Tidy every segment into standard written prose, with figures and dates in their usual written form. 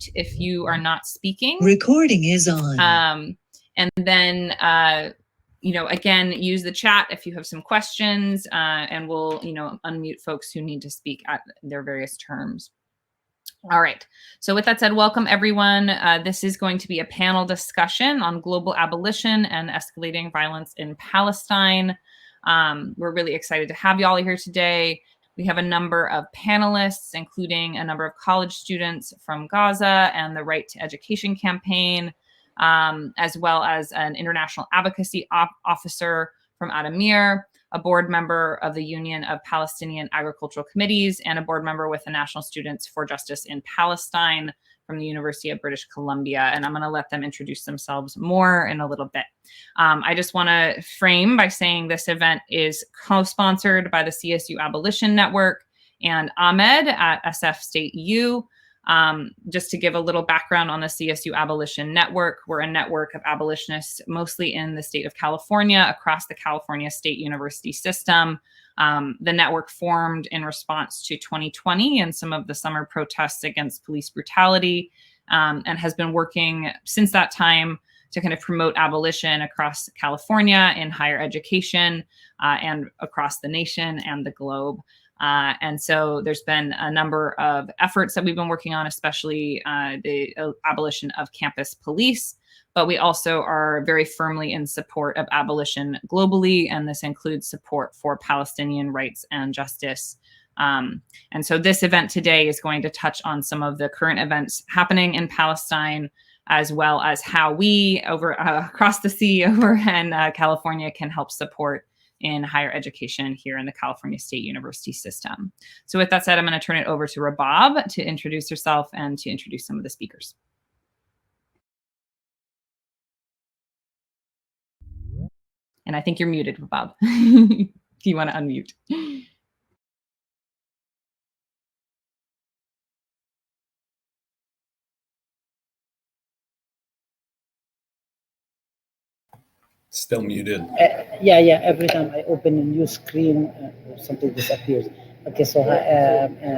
unmute if you are not speaking. Recording is on. And then, again, use the chat if you have some questions, and we'll, unmute folks who need to speak at their various terms. All right. So with that said, welcome everyone. This is going to be a panel discussion on global abolition and escalating violence in Palestine. We're really excited to have you all here today. We have a number of panelists, including a number of college students from Gaza and the Right to Education campaign, as well as an international advocacy officer from Adamir, a board member of the Union of Palestinian Agricultural Committees, and a board member with the National Students for Justice in Palestine from the University of British Columbia. And I'm going to let them introduce themselves more in a little bit. I just want to frame by saying this event is co-sponsored by the Csu Abolition Network and Ahmed at SFSU. Just to give a little background on the Csu Abolition Network, we're a network of abolitionists, mostly in the state of California, across the California State University system. The network formed in response to 2020 and some of the summer protests against police brutality, and has been working since that time to kind of promote abolition across California in higher education, and across the nation and the globe. And so there's been a number of efforts that we've been working on, especially the abolition of campus police, but we also are very firmly in support of abolition globally, and this includes support for Palestinian rights and justice. And so this event today is going to touch on some of the current events happening in Palestine, as well as how we across the sea over in California can help support in higher education here in the California State University system. So with that said, I'm going to turn it over to Rabab to introduce herself and to introduce some of the speakers. And I think you're muted, Rabab, if you want to unmute. Still muted. Yeah. Every time I open a new screen, something disappears. Okay, so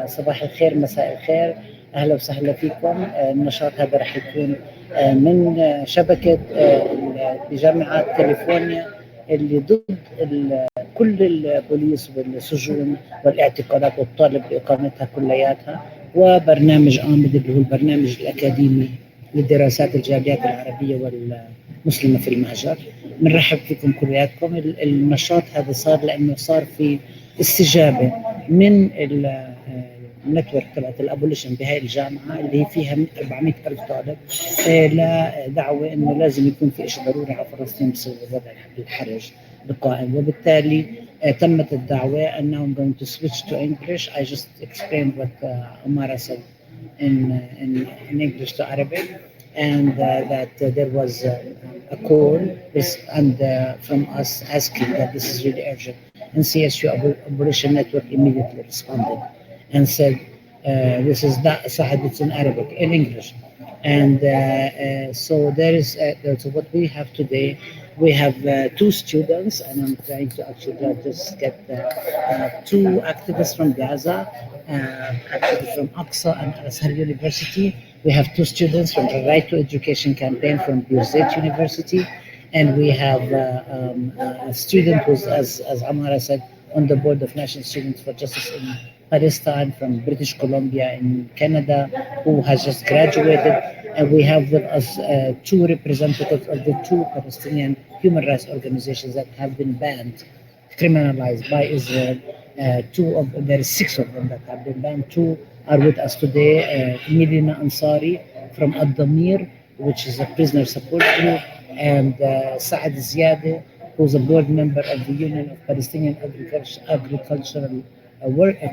صباح الخير، مساء الخير، أهلا وسهلا فيكم. النشاط هذا راح يكون من شبكة بجامعة كاليفورنيا اللي ضد كل البوليس والسجون والاعتقالات والطالب بإقامتها كلياتها، وبرنامج آمد اللي هو البرنامج الأكاديمي للدراسات الجاليات العربية والمسلمة في المهجر. بنرحب فيكم كلياتكم. النشاط هذا صار لأنه صار في استجابة من النتورك تبعت الابوليشن بهاي الجامعة اللي فيها 400,000 طالب، لدعوة إنه لازم يكون في شيء ضروري على فلسطين بسبب وضع الحرج القائم، وبالتالي تمت الدعوة أنهم going to switch to English. I just explained what Amara said in English to Arabic, and that there was a call from us asking that this is really urgent, and Csu Abolition Network immediately responded and said this is not Sahad, it's in Arabic, in English. And so there is so what we have today, we have 2 students, and I'm trying to actually just get 2 activists from Gaza, actually from Aqsa and Al-Azhar University. We have 2 students from the Right to Education campaign from Bds University, and we have a student who's, as Amara said, on the board of National Students for Justice in Palestine from British Columbia in Canada, who has just graduated. And we have with us 2 representatives of the 2 Palestinian human rights organizations that have been banned, criminalized by Israel. There are 6 of them that have been banned. 2 are with us today. Milina Ansari from Ad-Damir, which is a prisoner support group, and Saad Ziadeh, who's a board member of the Union of Palestinian Agricultural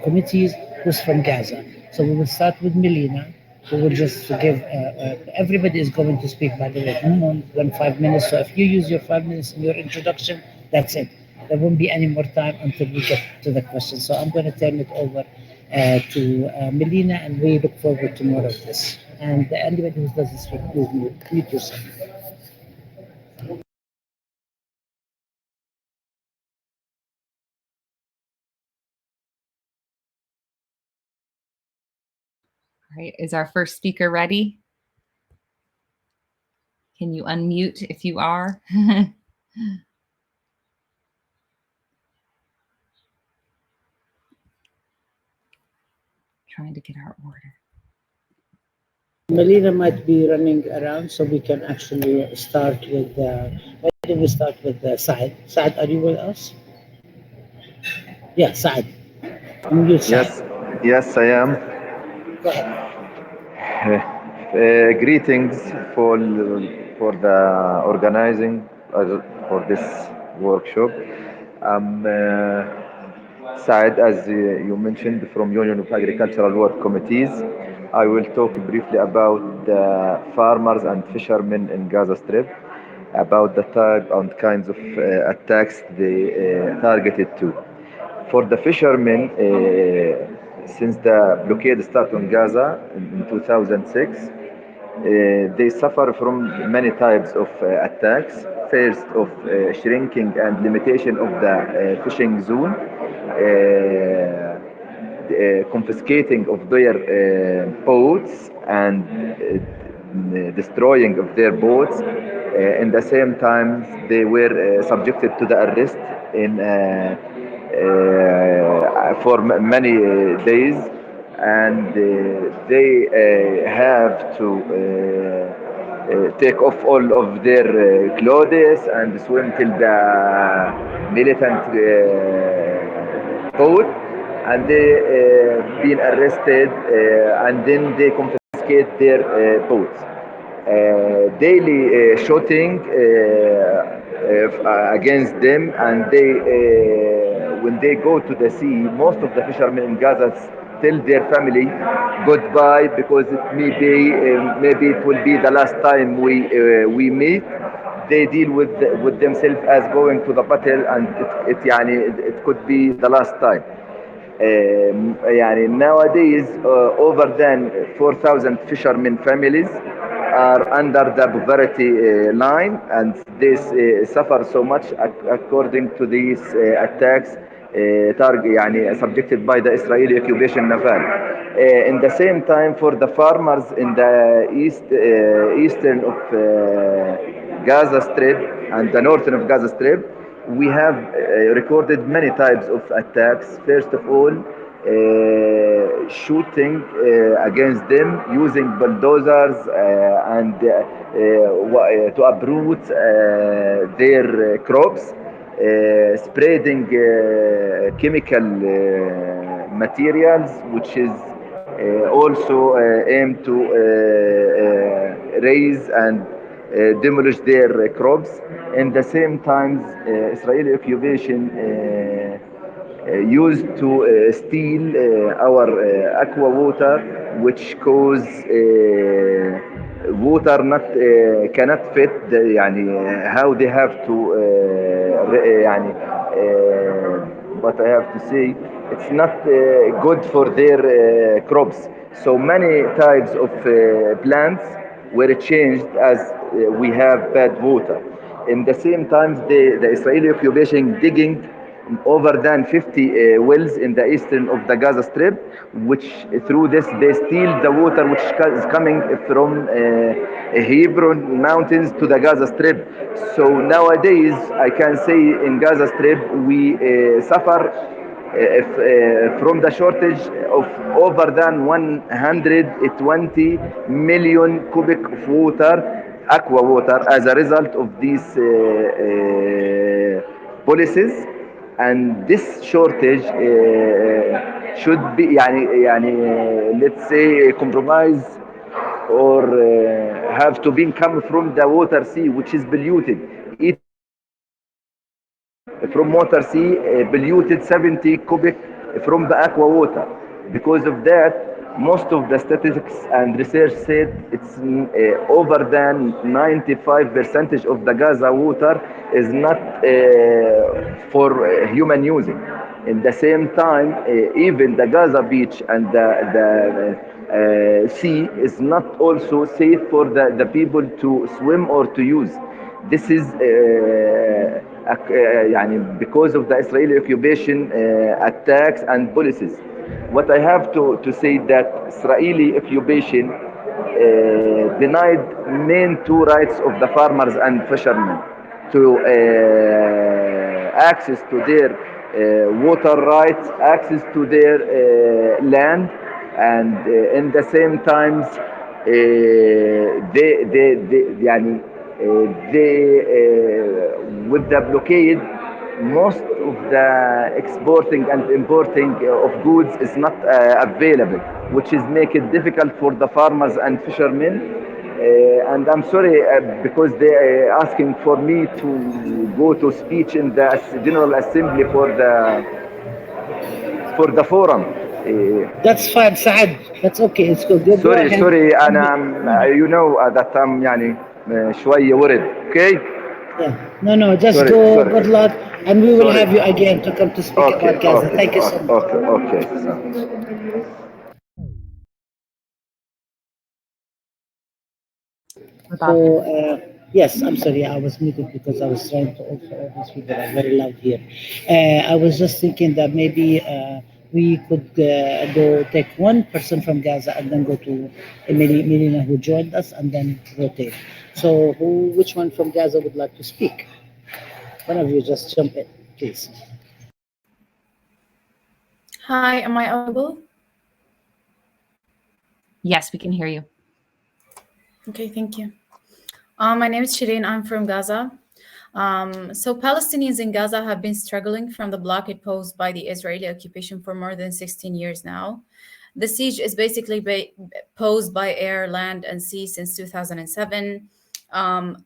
Committees, who's from Gaza. So we will start with Milina, who will just give, everybody is going to speak, by the way, no more than 5 minutes. So if you use your 5 minutes in your introduction, that's it. There won't be any more time until we get to the questions. So I'm going to turn it over to Melina, and we look forward to more of this. And anybody who doesn't speak, please mute yourself. All right, is our first speaker ready? Can you unmute if you are? Trying to get our order. Melina might be running around, so we can actually start with, why don't we start with Saad? Saad, are you with us? Yeah, Saad. Yes, I am. Go ahead. Greetings for the organizing for this workshop. I'm Saad, as you mentioned, from Union of Agricultural Work Committees. I will talk briefly about the farmers and fishermen in Gaza Strip, about the type and kinds of attacks they targeted to. For the fishermen, since the blockade started on Gaza in 2006, they suffer from many types of attacks. First, of shrinking and limitation of the fishing zone, confiscating of their boats and destroying of their boats. In the same time, they were subjected to the arrest in for many days, and they have to take off all of their clothes and swim till the militant boat, and they been arrested, and then they confiscate their boats. Daily shooting against them, and they when they go to the sea, most of the fishermen in Gaza tell their family goodbye, because it may be maybe it will be the last time we meet. They deal with themselves as going to the battle, and it could be the last time. Nowadays over than 4,000 fishermen families are under the poverty line, and they suffer so much according to these attacks subjected by the Israeli occupation naval. In the same time, for the farmers in the eastern of Gaza Strip and the northern of Gaza Strip, we have recorded many types of attacks. First of all, shooting against them using bulldozers and to uproot their crops, spreading chemical materials, which is also aimed to raise and demolish their crops. In the same time, Israeli occupation used to steal our aqua water, which cause water not cannot fit how they have to what I have to say, it's not good for their crops. So many types of plants were changed as we have bad water. In the same time, the Israeli occupation digging over than 50 wells in the eastern of the Gaza Strip, which through this they steal the water which is coming from Hebron mountains to the Gaza Strip. So nowadays I can say in Gaza Strip we suffer from the shortage of over than 120 million cubic of water, aqua water, as a result of these policies. And this shortage should be let's say compromise, or have to be come from the water sea, which is polluted. From water sea polluted 70 cubic from the aqua water. Because of that, most of the statistics and research said it's over than 95% of the Gaza water is not for human using. In the same time, even the Gaza beach and the sea is not also safe for the people to swim or to use. This is because of the Israeli occupation attacks and policies. What I have to say that Israeli occupation denied main two rights of the farmers and fishermen to access to their water rights, access to their land, and in the same times with the blockade, most of the exporting and importing of goods is not available, which is make it difficult for the farmers and fishermen. And I'm sorry because they are asking for me to go to speech in the General Assembly for the forum. That's fine, Saad. That's okay. It's good. Go ahead. Sorry, أنا you know that I'm يعني شوية ورد. Okay. Yeah. No. Just Sorry. Good luck, and we will have you again to come to speak about Gaza. Thank you so much. Okay. So, yes, I'm sorry, I was muted because I was trying to also, all these people are very loud here. I was just thinking that maybe we could go take one person from Gaza and then go to Melina who joined us and then rotate. So which one from Gaza would like to speak? One of you just jump in, please. Hi, am I audible? Yes, we can hear you. Okay, thank you. My name is Shireen. I'm from Gaza. So Palestinians in Gaza have been struggling from the blockade posed by the Israeli occupation for more than 16 years now. The siege is basically posed by air, land, and sea since 2007.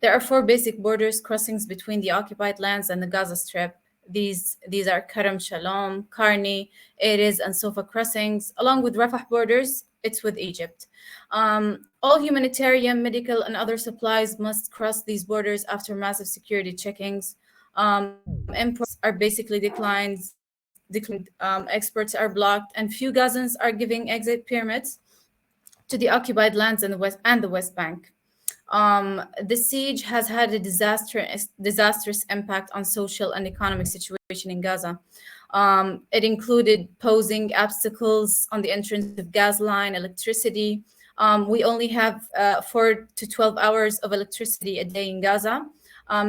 There are 4 basic borders crossings between the occupied lands and the Gaza Strip. These are Karam Shalom, Karni, Erez, and Sofa crossings, along with Rafah borders. It's with Egypt. All humanitarian, medical, and other supplies must cross these borders after massive security checkings. Imports are basically declined. Exports are blocked, and few Gazans are giving exit permits to the occupied lands in the West Bank. The siege has had a disastrous impact on social and economic situation in Gaza. It included posing obstacles on the entrance of gas line, electricity. We only have 4 to 12 hours of electricity a day in Gaza.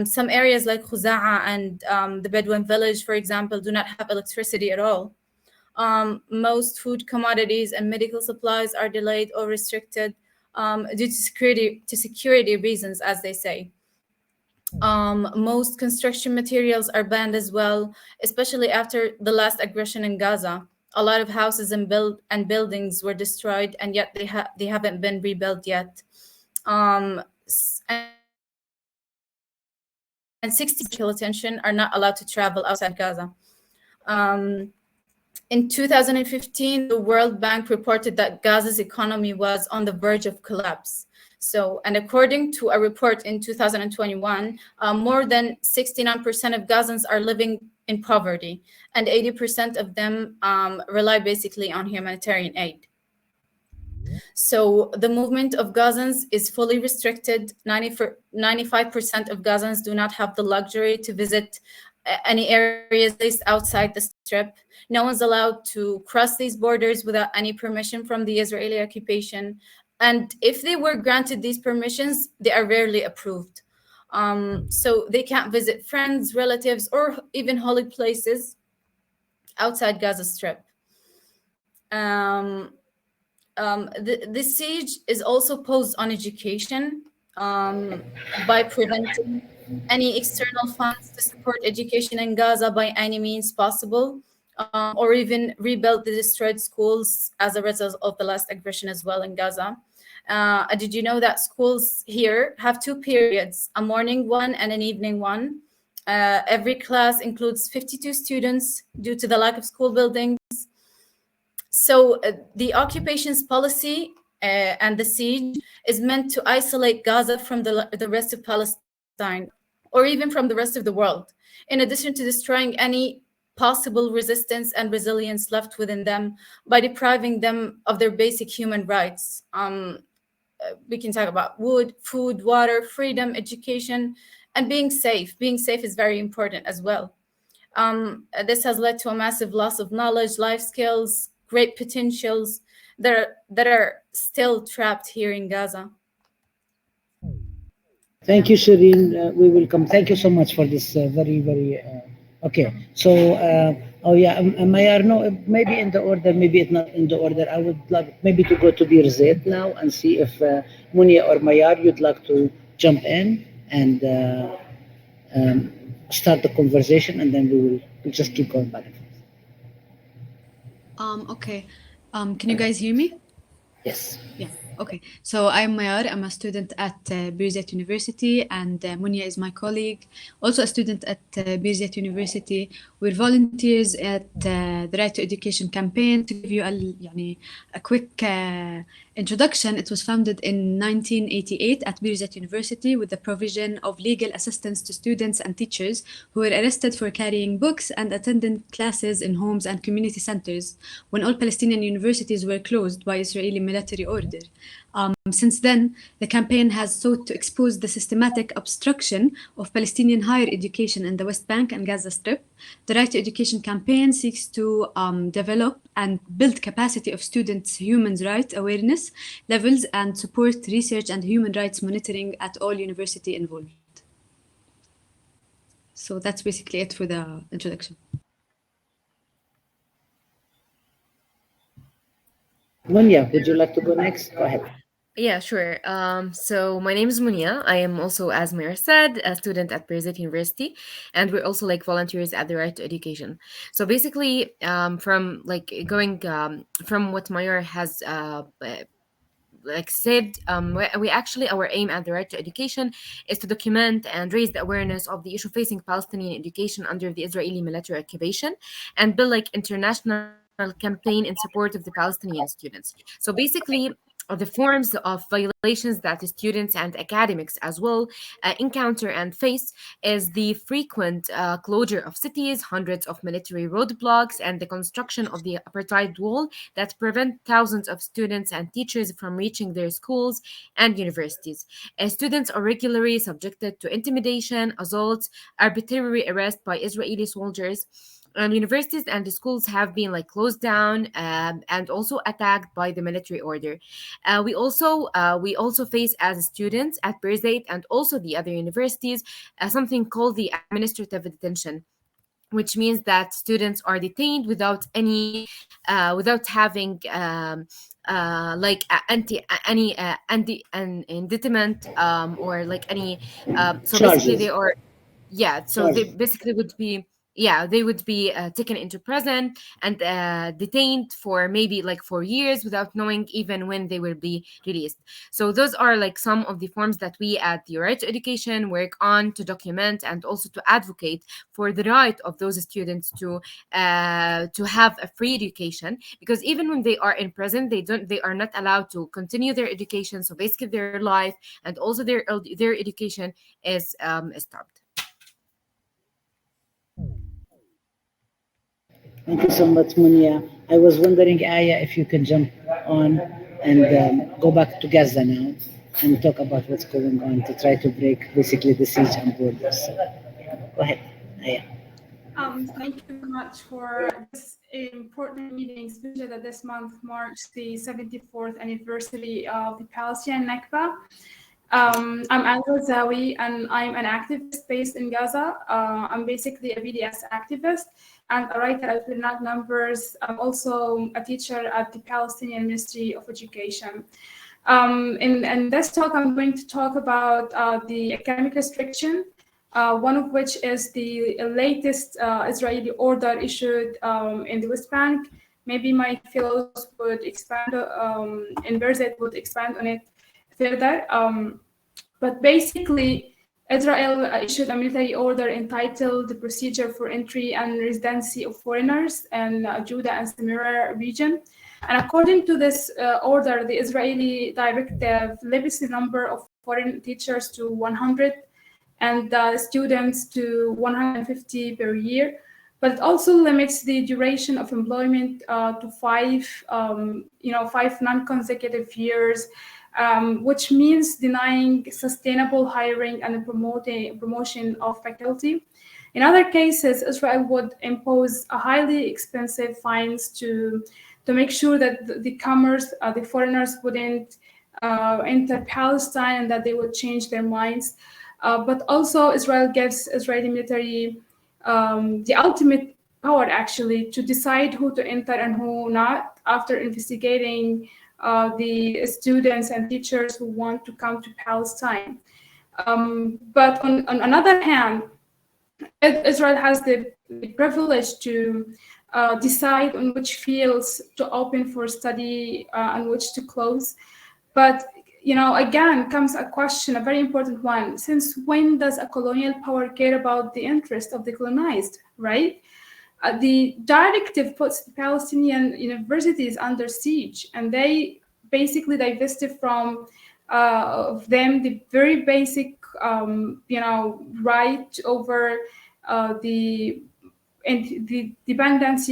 Some areas like Khuza'a and the Bedouin village, for example, do not have electricity at all. Most food commodities and medical supplies are delayed or restricted due to security reasons, as they say. Most construction materials are banned as well, especially after the last aggression in Gaza. A lot of houses and buildings were destroyed, and yet they haven't been rebuilt yet. And 60 detention are not allowed to travel outside Gaza. In 2015, the World Bank reported that Gaza's economy was on the verge of collapse. And according to a report in 2021, more than 69% of Gazans are living in poverty, and 80% of them rely basically on humanitarian aid. So the movement of Gazans is fully restricted. 95% of Gazans do not have the luxury to visit any areas based outside the Strip. No one's allowed to cross these borders without any permission from the Israeli occupation. And if they were granted these permissions, they are rarely approved. So they can't visit friends, relatives, or even holy places outside Gaza Strip. The siege is also posed on education by preventing any external funds to support education in Gaza by any means possible, or even rebuild the destroyed schools as a result of the last aggression as well in Gaza. Did you know that schools here have 2 periods, a morning one and an evening one? Every class includes 52 students due to the lack of school buildings. So the occupation's policy and the siege is meant to isolate Gaza from the rest of Palestine, or even from the rest of the world, in addition to destroying any possible resistance and resilience left within them by depriving them of their basic human rights. We can talk about wood, food, water, freedom, education, and being safe. Being safe is very important as well. This has led to a massive loss of knowledge, life skills, great potentials that are still trapped here in Gaza. Thank you, Shireen. We will come. Thank you so much for this very. Okay. So, oh yeah, Mayar, no, maybe in the order, maybe it's not in the order. I would like maybe to go to Bir Zaid now and see if Munia or Mayar, you'd like to jump in and start the conversation, and then we'll just keep going back and forth. Okay. Can you guys hear me? Yes. Yeah. Okay. So I'm Mayar. I'm a student at Bds University, and Munia is my colleague, also a student at Bds University. We're volunteers at the Right to Education campaign. To give you a quick introduction, it was founded in 1988 at Bds University with the provision of legal assistance to students and teachers who were arrested for carrying books and attending classes in homes and community centers when all Palestinian universities were closed by Israeli military order. Since then, the campaign has sought to expose the systematic obstruction of Palestinian higher education in the West Bank and Gaza Strip. The Right to Education campaign seeks to develop and build capacity of students' human rights awareness levels and support research and human rights monitoring at all universities involved. So that's basically it for the introduction. Munia, would you like to go next? Go ahead. Yeah, sure. So my name is Munia. I am also, as Mayor said, a student at Bds University, and we're also like volunteers at the Right to Education. So basically, from what Mayor has said, we actually, our aim at the Right to Education is to document and raise the awareness of the issue facing Palestinian education under the Israeli military occupation, and build international campaign in support of the Palestinian students. So basically, the forms of violations that the students and academics as well encounter and face is the frequent closure of cities, hundreds of military roadblocks, and the construction of the apartheid wall that prevent thousands of students and teachers from reaching their schools and universities. Students are regularly subjected to intimidation, assaults, arbitrary arrest by Israeli soldiers. And universities and the schools have been closed down and also attacked by the military order. We also face as students at Bds and also the other universities something called the administrative detention, which means that students are detained without without having indictment or any so Charges. basically they are so they basically would be they would be taken into prison and detained for maybe 4 years without knowing even when they will be released. So those are some of the forms that we at the Right to Education work on to document and also to advocate for the right of those students to have a free education, because even when they are in prison, they are not allowed to continue their education. So basically their life and also their education is stopped. Thank you so much, Munia. I was wondering, Aya, if you can jump on and go back to Gaza now and talk about what's going on to try to break basically the siege on borders. So, go ahead, Aya. Thank you very much for this important meeting, especially that this month marks the 74th anniversary of the Palestinian Nakba. I'm Angela Zawi, and I'm an activist based in Gaza. I'm basically a BDS activist and a writer at Without Numbers. I'm also a teacher at the Palestinian Ministry of Education. In this talk, I'm going to talk about the academic restriction, one of which is the latest Israeli order issued in the West Bank. Maybe my fellows would expand, in Berzet would expand on it further. But basically, Israel issued a military order entitled The Procedure for Entry and Residency of Foreigners in Judah and Samaria region. And according to this order, the Israeli directive limits the number of foreign teachers to 100 and students to 150 per year. But it also limits the duration of employment to 5 non-consecutive years, which means denying sustainable hiring and promotion of faculty. In other cases, Israel would impose a highly expensive fines to to make sure that the comers, the foreigners wouldn't enter Palestine and that they would change their minds. But also Israel gives Israeli military the ultimate power actually to decide who to enter and who not after investigating the students and teachers who want to come to Palestine. But on another hand, Israel has the privilege to decide on which fields to open for study and which to close. But again comes a question, a very important one. Since when does a colonial power care about the interest of the colonized, right? The directive puts the Palestinian universities under siege, and they basically divested from them the very basic, right over the independence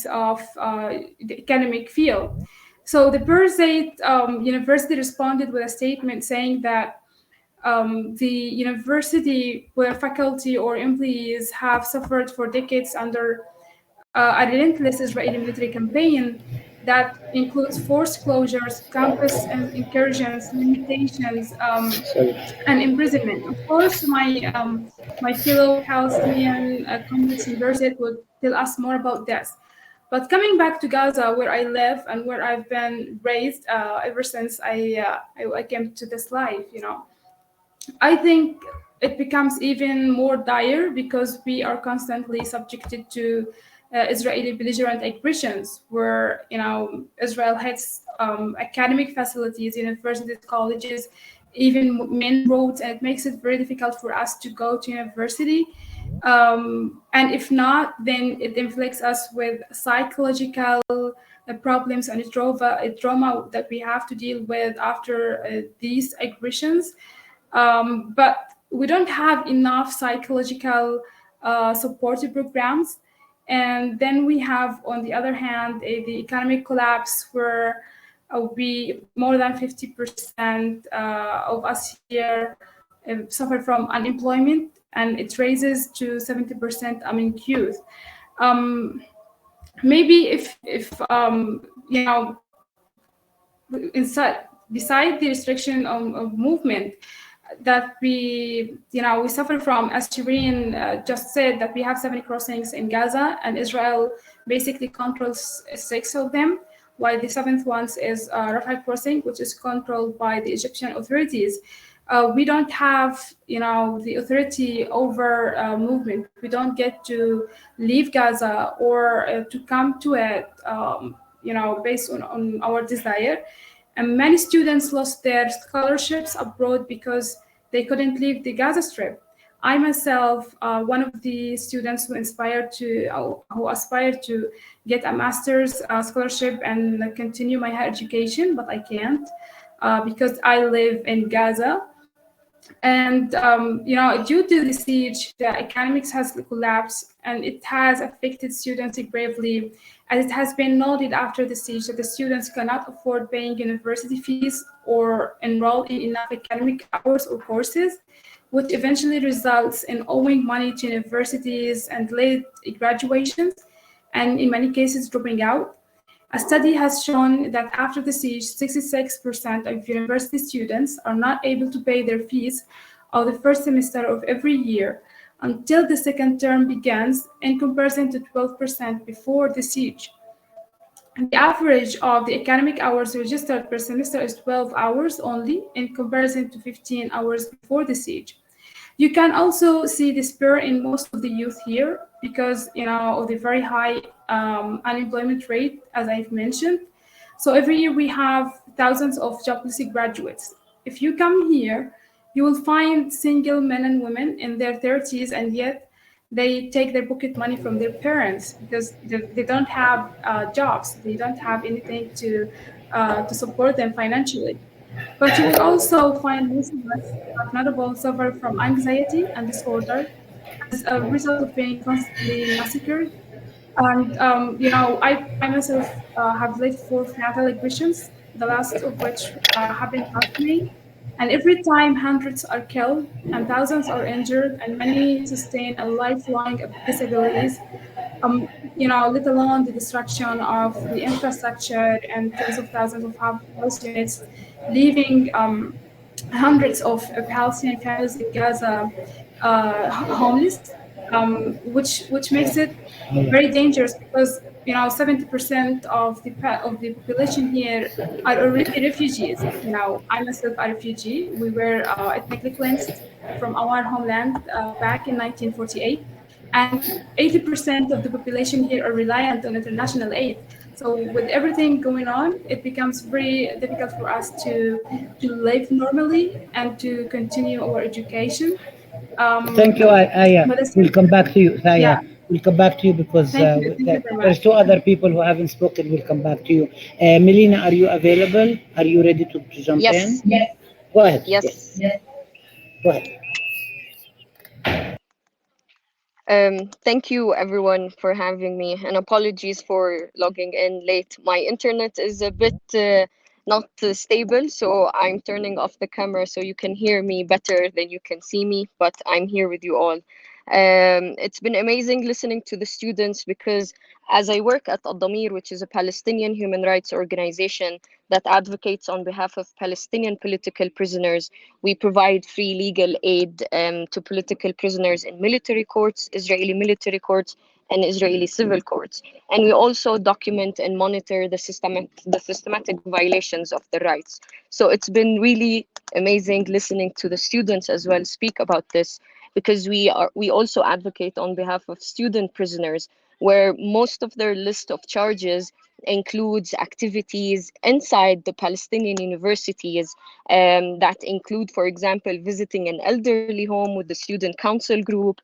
of the academic field. So the Birzeit University responded with a statement saying that the university, where faculty or employees have suffered for decades under a relentless Israeli military campaign that includes forced closures, campus incursions, limitations, and imprisonment. Of course, my fellow Palestinian comrades in Birzeit would tell us more about this. But coming back to Gaza, where I live and where I've been raised ever since I came to this life, I think it becomes even more dire because we are constantly subjected to Israeli belligerent aggressions, where Israel hits academic facilities, universities, colleges, even main roads, and it makes it very difficult for us to go to university. And if not, then it inflicts us with psychological problems and trauma that we have to deal with after these aggressions. But we don't have enough psychological supportive programs. And then we have, on the other hand, the economic collapse where we more than 50% of us here suffer from unemployment, and it raises to 70% among youth. Maybe if beside the restriction of movement that we suffer from, as Shireen just said, that we have 7 crossings in Gaza, and Israel basically controls 6 of them, while the 7th one is Rafah crossing, which is controlled by the Egyptian authorities. We don't have, the authority over movement. We don't get to leave Gaza or to come to it, based on our desire. And many students lost their scholarships abroad because they couldn't leave the Gaza Strip. I myself, one of the students who aspired to get a master's scholarship and continue my higher education, but I can't because I live in Gaza. And due to the siege, the academics has collapsed, and it has affected students gravely, as it has been noted after the siege that the students cannot afford paying university fees or enroll in enough academic hours or courses, which eventually results in owing money to universities and late graduations, and in many cases dropping out. A study has shown that after the siege, 66% of university students are not able to pay their fees of the first semester of every year until the second term begins, in comparison to 12% before the siege. The average of the academic hours registered per semester is 12 hours only, in comparison to 15 hours before the siege. You can also see despair in most of the youth here because of the very high unemployment rate, as I've mentioned. So every year we have thousands of jobless graduates. If you come here, you will find single men and women in their 30s, and yet they take their pocket money from their parents because they don't have jobs. They don't have anything to support them financially. But you will also find most of us, notable, suffer from anxiety and disorder as a result of being constantly massacred. And I myself have lived 4 fatal aggressions, the last of which happened last May. And every time hundreds are killed and thousands are injured and many sustain a lifelong disabilities, let alone the destruction of the infrastructure and tens of thousands of house units, leaving hundreds of Palestinian families in Gaza homeless, which makes it very dangerous because 70% of the population here are already refugees. I myself a refugee. We were ethnically cleansed from our homeland back in 1948, and 80% of the population here are reliant on international aid. So with everything going on, it becomes very difficult for us to live normally and to continue our education. Thank you, Aya. We'll come back to you, Aya. Yeah. We'll come back to you because Thank you very there's much. two other people who haven't spoken. We'll come back to you. Melina, are you available? Are you ready to jump in? Yes. Go ahead. Yes. Go ahead. Thank you everyone for having me, and apologies for logging in late. My internet is a bit not stable, so I'm turning off the camera so you can hear me better than you can see me, but I'm here with you all. It's been amazing listening to the students because as I work at Al-Damir, which is a Palestinian human rights organization that advocates on behalf of Palestinian political prisoners, we provide free legal aid to political prisoners in military courts, Israeli military courts, and Israeli civil courts. And we also document and monitor the systematic violations of their rights. So it's been really amazing listening to the students as well speak about this, because we also advocate on behalf of student prisoners, where most of their list of charges includes activities inside the Palestinian universities that include, for example, visiting an elderly home with the student council group,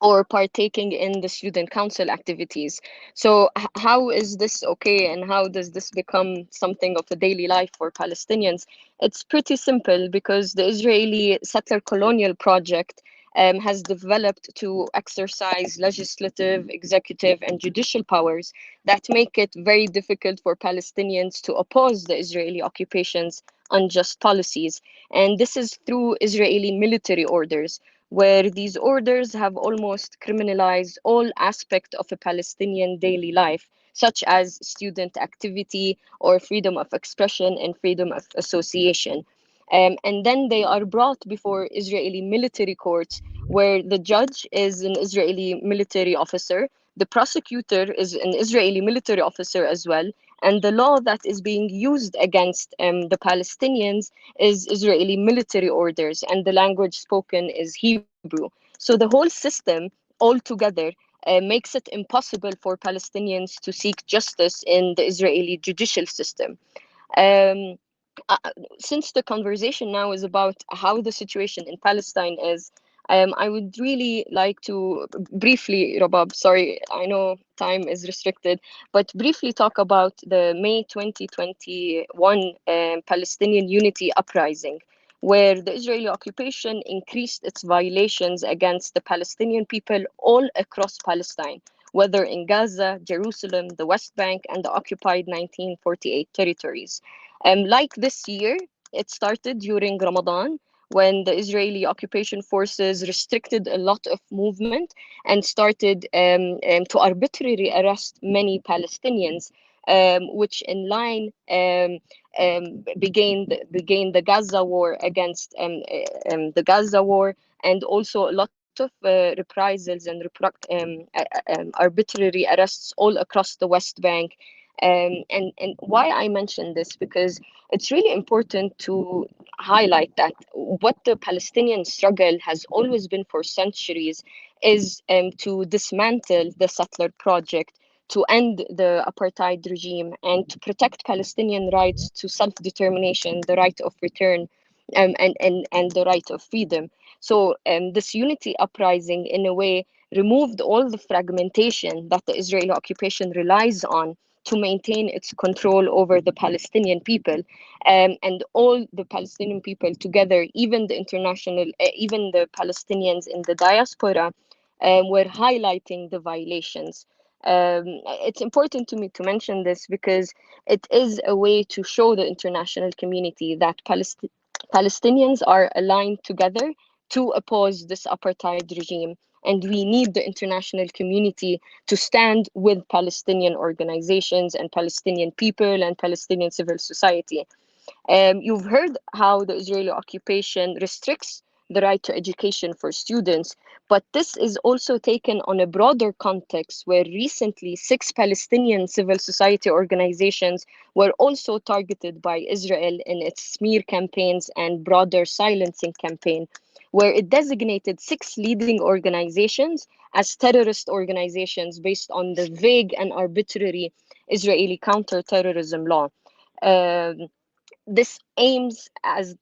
or partaking in the student council activities. So how is this okay, and how does this become something of a daily life for Palestinians? It's pretty simple, because the Israeli settler colonial project has developed to exercise legislative, executive, and judicial powers that make it very difficult for Palestinians to oppose the Israeli occupation's unjust policies. And this is through Israeli military orders, where these orders have almost criminalized all aspects of a Palestinian daily life, such as student activity or freedom of expression and freedom of association. And then they are brought before Israeli military courts, where the judge is an Israeli military officer, the prosecutor is an Israeli military officer as well, and the law that is being used against the Palestinians is Israeli military orders, and the language spoken is Hebrew. So the whole system altogether makes it impossible for Palestinians to seek justice in the Israeli judicial system. Um, uh, since the conversation now is about how the situation in Palestine is, I would really like to briefly, Rabab, sorry, I know time is restricted, but briefly talk about the May 2021 Palestinian Unity Uprising, where the Israeli occupation increased its violations against the Palestinian people all across Palestine, whether in Gaza, Jerusalem, the West Bank, and the occupied 1948 territories. Like this year, it started during Ramadan, when the Israeli occupation forces restricted a lot of movement and started to arbitrarily arrest many Palestinians, which in line began the Gaza war against the Gaza war, and also a lot of reprisals and arbitrary arrests all across the West Bank. And why I mention this, because it's really important to highlight that what the Palestinian struggle has always been for centuries is to dismantle the settler project, to end the apartheid regime, and to protect Palestinian rights to self-determination, the right of return, and the right of freedom. So this unity uprising, in a way, removed all the fragmentation that the Israeli occupation relies on to maintain its control over the Palestinian people, and all the Palestinian people together, even the even the Palestinians in the diaspora, were highlighting the violations. It's important to me to mention this because it is a way to show the international community that Palestinians are aligned together to oppose this apartheid regime, and we need the international community to stand with Palestinian organizations and Palestinian people and Palestinian civil society. You've heard how the Israeli occupation restricts the right to education for students, but this is also taken on a broader context where recently 6 Palestinian civil society organizations were also targeted by Israel in its smear campaigns and broader silencing campaign, where it designated 6 leading organizations as terrorist organizations based on the vague and arbitrary Israeli counterterrorism law. This aims as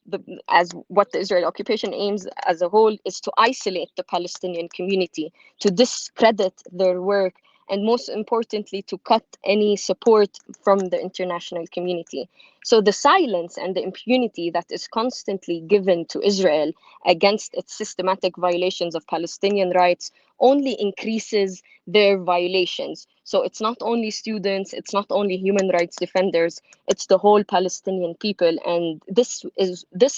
what the Israeli occupation aims as a whole is to isolate the Palestinian community, to discredit their work, and most importantly, to cut any support from the international community. So the silence and the impunity that is constantly given to Israel against its systematic violations of Palestinian rights only increases their violations. So it's not only students, it's not only human rights defenders, it's the whole Palestinian people. And this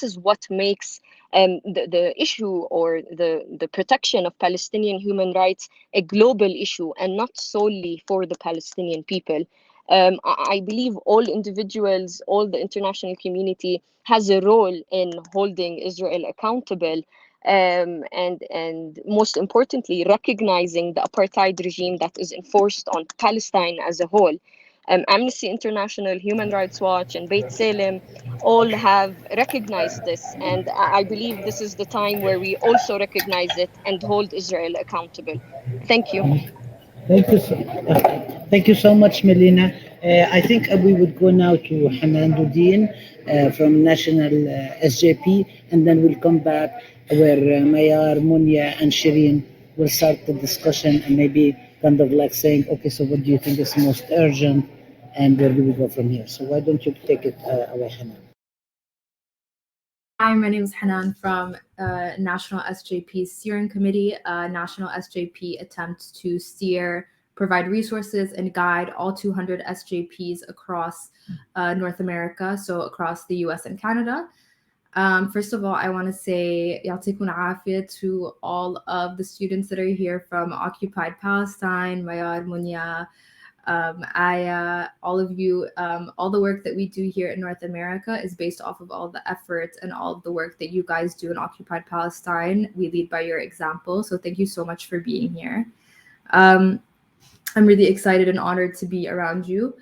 is what makes the issue or the protection of Palestinian human rights a global issue and not solely for the Palestinian people. I believe all individuals, all the international community has a role in holding Israel accountable, and most importantly, recognizing the apartheid regime that is enforced on Palestine as a whole. Amnesty International, Human Rights Watch, and Beit Salem all have recognized this, and I believe this is the time where we also recognize it and hold Israel accountable. Thank you. Thank you so much, Melina. I think we would go now to Hanan Dudin from National SJP, and then we'll come back where Mayar, Munya, and Shireen will start the discussion and maybe kind of like saying, okay, so what do you think is most urgent, and where do we go from here? So why don't you take it away, Hanan? Hi, my name is Hanan from National SJP's Steering Committee. National SJP attempts to steer, provide resources, and guide all 200 SJPs across North America, so across the US and Canada. First of all, I want to say Ya'tikum Afiyah to all of the students that are here from occupied Palestine, Mayar, Munya, Aya, all of you. All the work that we do here in North America is based off of all the efforts and all of the work that you guys do in occupied Palestine. We lead by your example. So thank you so much for being here. I'm really excited and honored to be around you.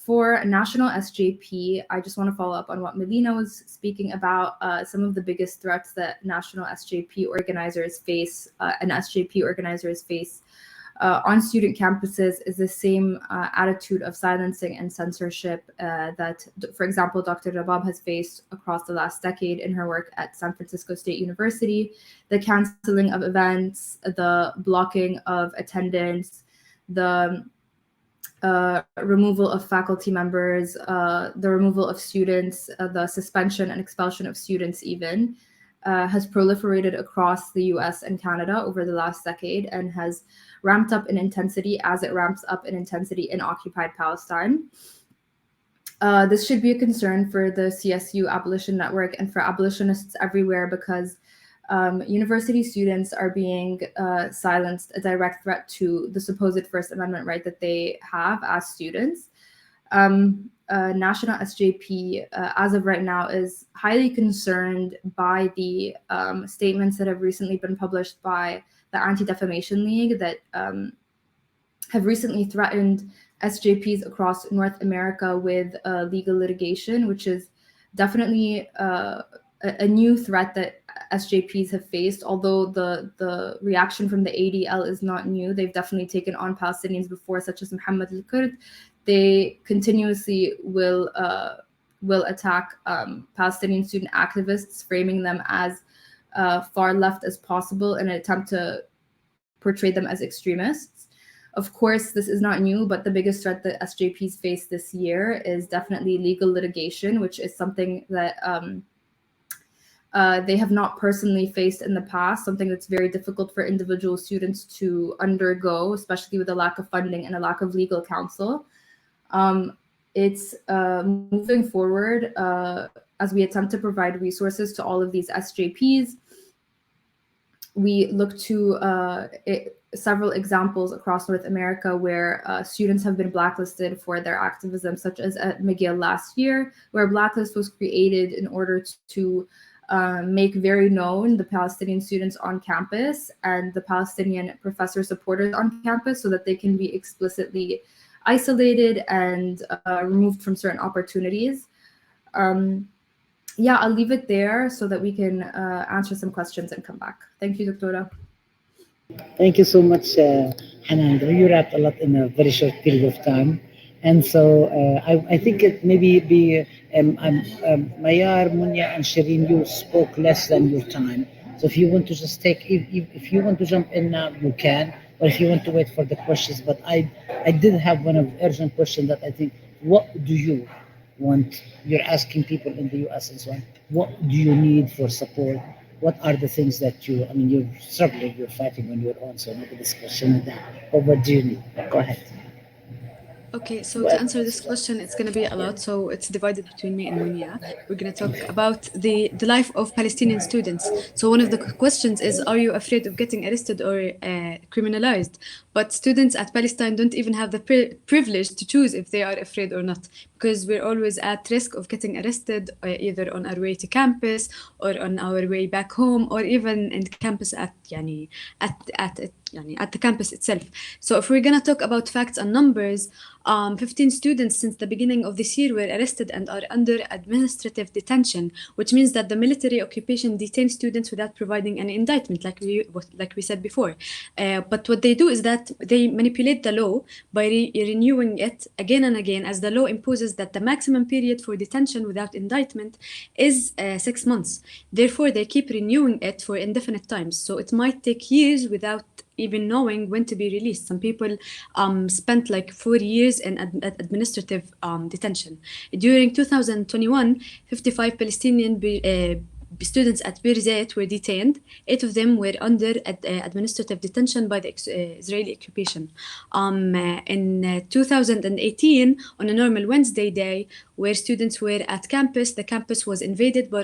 For National SJP, I just want to follow up on what Melina was speaking about. Some of the biggest threats that National SJP organizers face and SJP organizers face on student campuses is the same attitude of silencing and censorship that, for example, Dr. Rabab has faced across the last decade in her work at San Francisco State University, the canceling of events, the blocking of attendance, the removal of faculty members, the removal of students, the suspension and expulsion of students even, has proliferated across the US and Canada over the last decade and has ramped up in intensity as it ramps up in intensity in occupied Palestine. This should be a concern for the Csu Abolition Network and for abolitionists everywhere because university students are being silenced, a direct threat to the supposed First Amendment right that they have as students. National SJP, as of right now, is highly concerned by the statements that have recently been published by the Anti-Defamation League that have recently threatened SJPs across North America with legal litigation, which is definitely a new threat that SJPs have faced. Although the reaction from the ADL is not new, they've definitely taken on Palestinians before, such as Muhammad al-Kurd. They continuously will attack Palestinian student activists, framing them as far left as possible in an attempt to portray them as extremists. Of course, this is not new, but the biggest threat that SJPs face this year is definitely legal litigation, which is something that they have not personally faced in the past, something that's very difficult for individual students to undergo, especially with a lack of funding and a lack of legal counsel. It's moving forward as we attempt to provide resources to all of these SJPs. we look to several examples across North America where students have been blacklisted for their activism, such as at McGill last year, where a blacklist was created in order to make very known the Palestinian students on campus and the Palestinian professor supporters on campus so that they can be explicitly isolated and removed from certain opportunities. Yeah, I'll leave it there so that we can answer some questions and come back. Thank you, Doctora. Thank you so much, Hanan. You wrapped a lot in a very short period of time. And so I think it maybe be Mayar, Munya, and Shireen, you spoke less than your time. So if you want to just take, if you want to jump in now, you can, or if you want to wait for the questions. But I did have one of urgent question that I think, what do you want? You're asking people in the US and so on. What do you need for support? What are the things that you're struggling, you're fighting on your own, so maybe this question is that. But what do you need? Go ahead. Okay, so to answer this question, it's going to be a lot. So it's divided between me and Munia. We're going to talk about the life of Palestinian students. So one of the questions is, are you afraid of getting arrested or criminalized? But students at Palestine don't even have the privilege to choose if they are afraid or not, because we're always at risk of getting arrested either on our way to campus or on our way back home, or even in campus at the campus itself. So if we're going to talk about facts and numbers, 15 students since the beginning of this year were arrested and are under administrative detention, which means that the military occupation detains students without providing an indictment, like we said before. But what they do is that they manipulate the law by renewing it again and again, as the law imposes that the maximum period for detention without indictment is 6 months. Therefore, they keep renewing it for indefinite times. So it might take years without even knowing when to be released. Some people spent like 4 years in administrative detention. During 2021, 55 Palestinian students at Bds were detained. 8 of them were under administrative detention by the Israeli occupation. In 2018, on a normal Wednesday day, where students were at campus, the campus was invaded by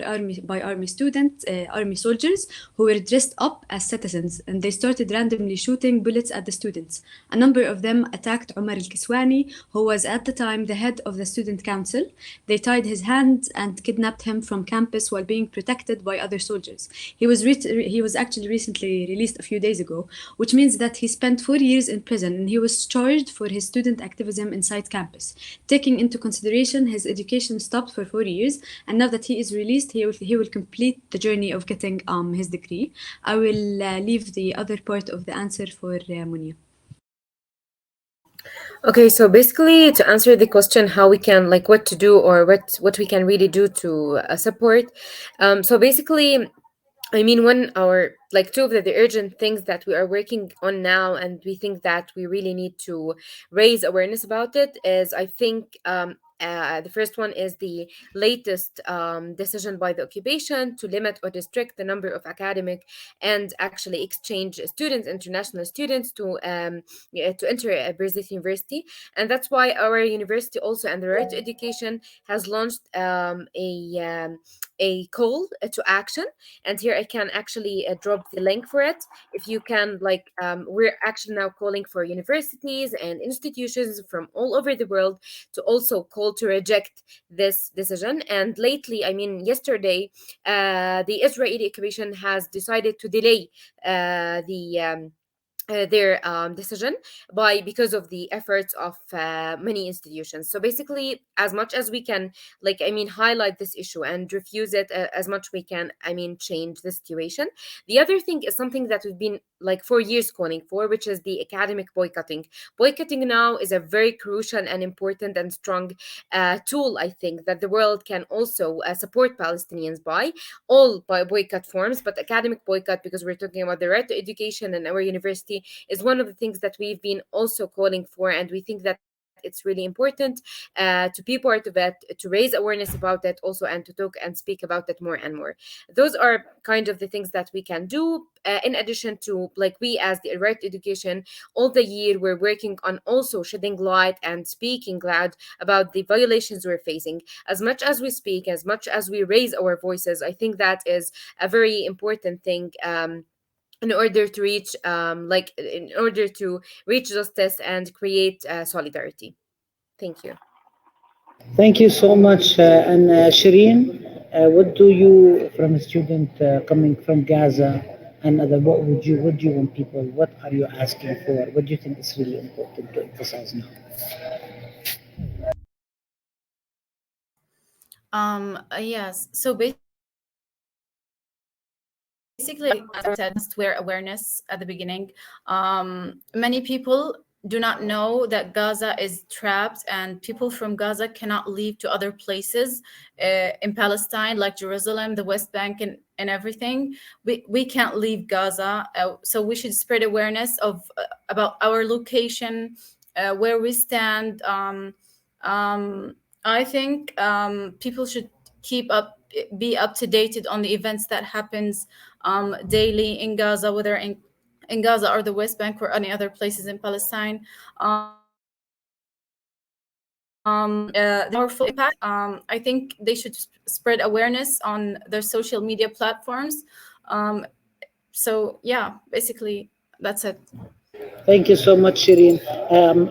army soldiers who were dressed up as citizens, and they started randomly shooting bullets at the students. A number of them attacked Omar al-Kiswani, who was at the time the head of the student council. They tied his hands and kidnapped him from campus while being protected by other soldiers. He was actually recently released a few days ago, which means that he spent 4 years in prison, and he was charged for his student activism inside campus. Taking into consideration his education stopped for 4 years, and now that he is released, he will complete the journey of getting his degree. I will leave the other part of the answer for Munia. Okay, so basically to answer the question how we can, like, what to do or what we can really do to support. So basically, I mean, two of the urgent things that we are working on now, and we think that we really need to raise awareness about it, is I think the first one is the latest decision by the occupation to limit or restrict the number of academic and actually exchange students, international students, to enter a Bds University. And that's why our university also, and the Right to Education, has launched a call to action. And here I can actually drop the link for it. If you can, we're actually now calling for universities and institutions from all over the world to also call to reject this decision. And lately, I mean, yesterday, the Israeli occupation has decided to delay their decision because of the efforts of many institutions. So basically, as much as we can, highlight this issue and refuse it as much we can, change the situation. The other thing is something that we've been for years calling for, which is the academic boycotting. Boycotting now is a very crucial and important and strong tool, I think, that the world can also support Palestinians by boycott forms, but academic boycott, because we're talking about the right to education and our university, is one of the things that we've been also calling for, and we think that it's really important to be part of it, to raise awareness about it also, and to talk and speak about it more and more. Those are kind of the things that we can do. In addition to, we as the Right to Education, all the year we're working on also shedding light and speaking loud about the violations we're facing. As much as we speak, as much as we raise our voices, I think that is a very important thing in order to reach justice and create solidarity. Thank you. Thank you so much. And Shireen, what do you, from a student coming from Gaza and other, what do you want people, what are you asking for? What do you think is really important to emphasize now? Yes. So basically, as I said, wear awareness at the beginning. Many people do not know that Gaza is trapped, and people from Gaza cannot leave to other places in Palestine, like Jerusalem, the West Bank, and everything. We can't leave Gaza, so we should spread awareness of about our location, where we stand. I think people should be up to date on the events that happens daily in Gaza, whether in Gaza or the West Bank or any other places in Palestine. The powerful impact. I think they should spread awareness on their social media platforms. So yeah, basically that's it. Thank you so much, Shireen.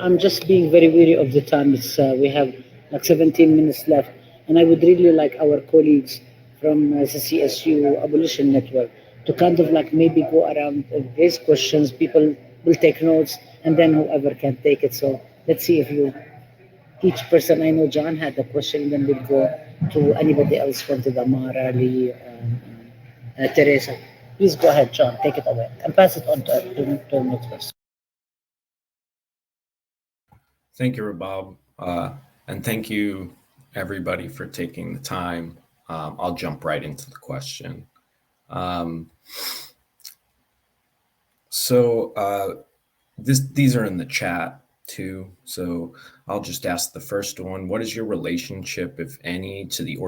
I'm just being very wary of the time. It's we have like 17 minutes left, and I would really like our colleagues from the CSU Abolition Network to kind of like maybe go around and raise questions. People will take notes, and then whoever can take it. So let's see if you, each person. I know John had a question, and then we'll go to anybody else wanted, Amara, Lee, Teresa. Please go ahead, John. Take it away and pass it on to the next person. Thank you, Rabab. And thank you, everybody, for taking the time. I'll jump right into the question. These are in the chat too. So I'll just ask the first one. What is your relationship, if any, to the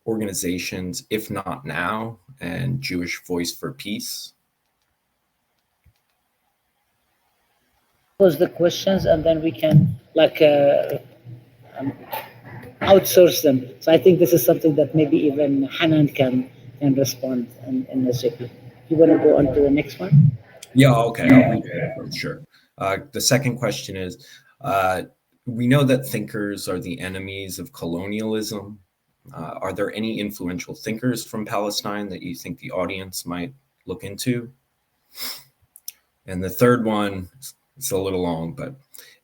organizations, if not now, and Jewish Voice for Peace? Pose the questions, and then we can like outsource them. So I think this is something that maybe even Hanan can respond in SJP. You want to go on to the next one? Yeah, okay, I'll read it. Sure. The second question is, we know that thinkers are the enemies of colonialism. Are there any influential thinkers from Palestine that you think the audience might look into? And the third one, it's a little long, but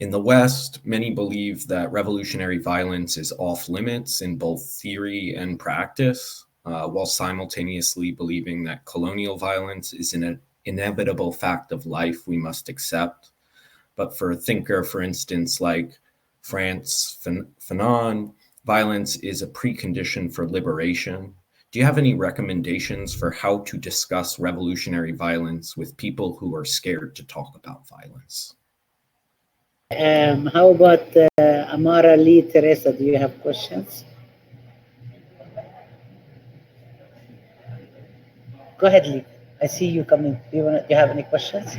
in the West, many believe that revolutionary violence is off limits in both theory and practice, while simultaneously believing that colonial violence is an inevitable fact of life we must accept. But for a thinker, for instance, like Frantz Fanon, violence is a precondition for liberation. Do you have any recommendations for how to discuss revolutionary violence with people who are scared to talk about violence? How about Amara, Lee, Teresa? Do you have questions? Go ahead, Lee. I see you coming. Do you have any questions?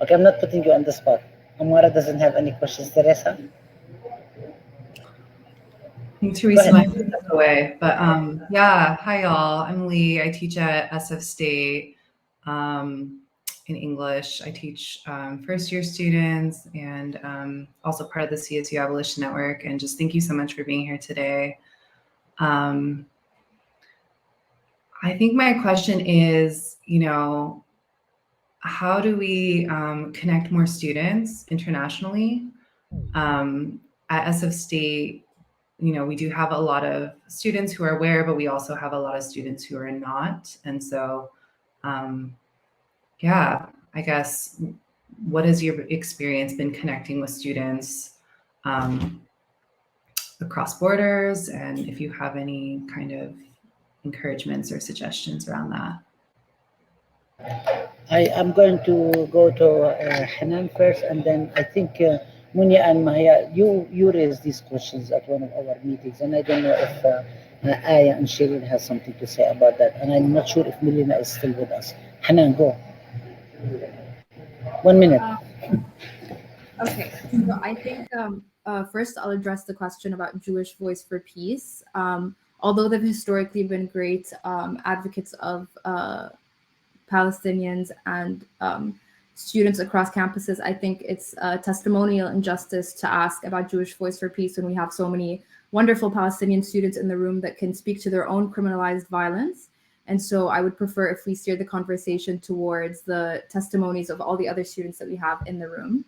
Okay, I'm not putting you on the spot. Amara doesn't have any questions. Teresa? I think Teresa might step away, but yeah, hi y'all. I'm Lee. I teach at SF State in English. I teach first-year students and also part of the Csu Abolition Network. And just thank you so much for being here today. I think my question is, how do we connect more students internationally? At SF State, we do have a lot of students who are aware, but we also have a lot of students who are not. And so, yeah, I guess, what has your experience been connecting with students across borders? And if you have any kind of encouragements or suggestions around that. I am going to go to Hanan first, and then I think Munya and Maya, you raised these questions at one of our meetings, and I don't know if Aya and Shireen has something to say about that, and I'm not sure if Melina is still with us. Hanan, go. 1 minute. Okay, so I think first I'll address the question about Jewish Voice for Peace. Although they've historically been great advocates of Palestinians and students across campuses. I think it's a testimonial injustice to ask about Jewish Voice for Peace when we have so many wonderful Palestinian students in the room that can speak to their own criminalized violence. And so I would prefer if we steer the conversation towards the testimonies of all the other students that we have in the room.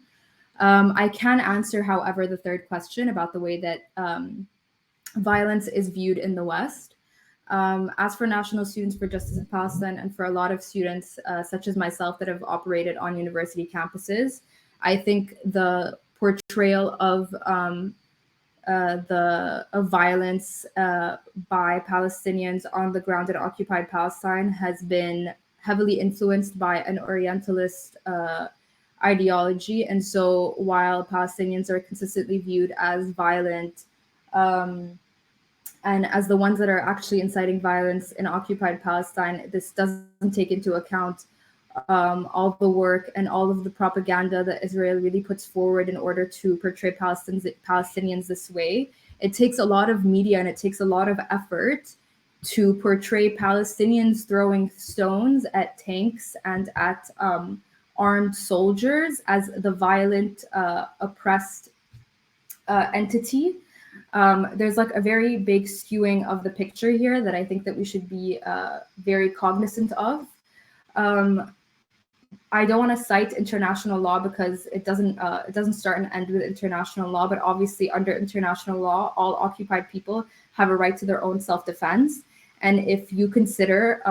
I can answer, however, the third question about the way that violence is viewed in the West. As for National Students for Justice in Palestine and for a lot of students such as myself that have operated on university campuses, I think the portrayal of violence by Palestinians on the ground in occupied Palestine has been heavily influenced by an Orientalist ideology. And so while Palestinians are consistently viewed as violent and as the ones that are actually inciting violence in occupied Palestine, this doesn't take into account all the work and all of the propaganda that Israel really puts forward in order to portray Palestinians this way. It takes a lot of media and it takes a lot of effort to portray Palestinians throwing stones at tanks and at armed soldiers as the violent, oppressed entity. There's like a very big skewing of the picture here that I think that we should be very cognizant of. I don't want to cite international law because it doesn't start and end with international law, but obviously under international law, all occupied people have a right to their own self-defense. And if you consider,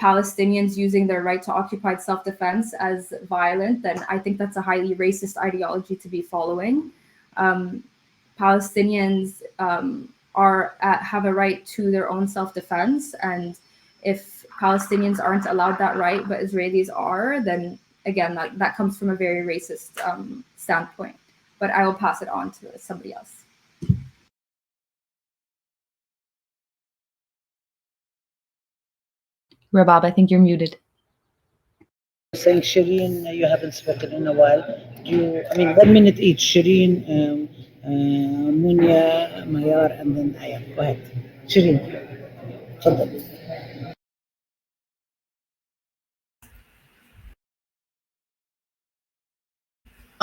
Palestinians using their right to occupied self-defense as violent, then I think that's a highly racist ideology to be following. Palestinians have a right to their own self-defense, and if Palestinians aren't allowed that right, but Israelis are, then again, that comes from a very racist standpoint. But I will pass it on to somebody else. Rabab, I think you're muted. Saying Shireen, you haven't spoken in a while. 1 minute each. Shireen, Munya, Mayar, and then Ayam. Go ahead. Shireen, تفضل.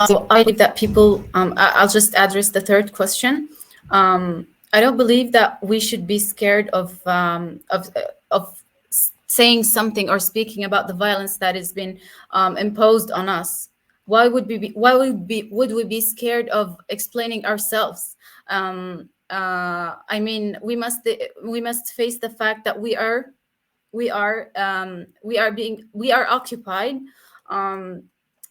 So I believe that people, I'll just address the third question. I don't believe that we should be scared of saying something or speaking about the violence that has been imposed on us. Why would we be scared of explaining ourselves? We must face the fact that we are occupied.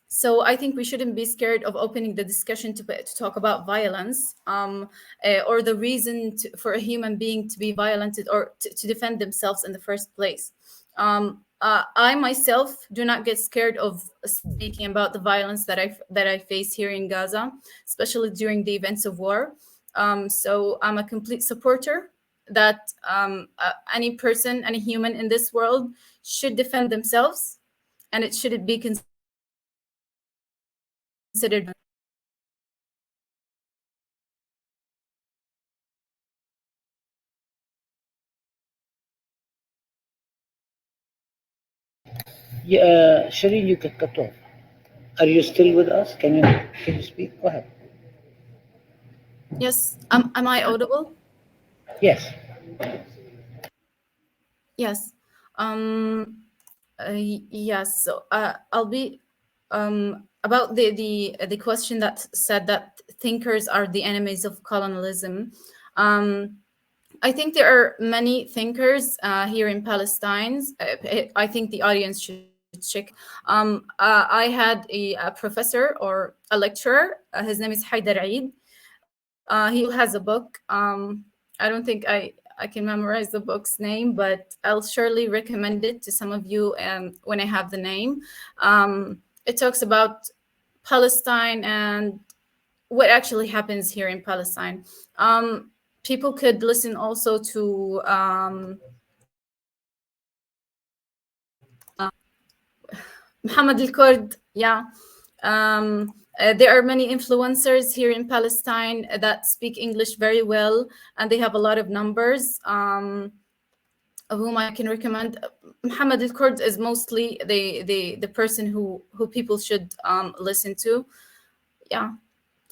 So I think we shouldn't be scared of opening the discussion to talk about violence or the reason for a human being to be violated or to defend themselves in the first place. I myself do not get scared of speaking about the violence that I face here in Gaza, especially during the events of war. So I'm a complete supporter that any person, any human in this world should defend themselves, and it shouldn't be considered. Shireen, you get cut off. Are you still with us? Can you speak? Go ahead. Yes. Am I audible? Yes. Yes. Yes. So I'll be about the question that said that thinkers are the enemies of colonialism. I think there are many thinkers here in Palestine. I think the audience should check. I had a professor or a lecturer. His name is Haidar Eid. He has a book. I don't think I can memorize the book's name, but I'll surely recommend it to some of you when I have the name. It talks about Palestine and what actually happens here in Palestine. People could listen also to Muhammad al-Kurd. Yeah. There are many influencers here in Palestine that speak English very well, and they have a lot of numbers. whom I can recommend. Muhammad al-Kurd is mostly the person who people should listen to. Yeah,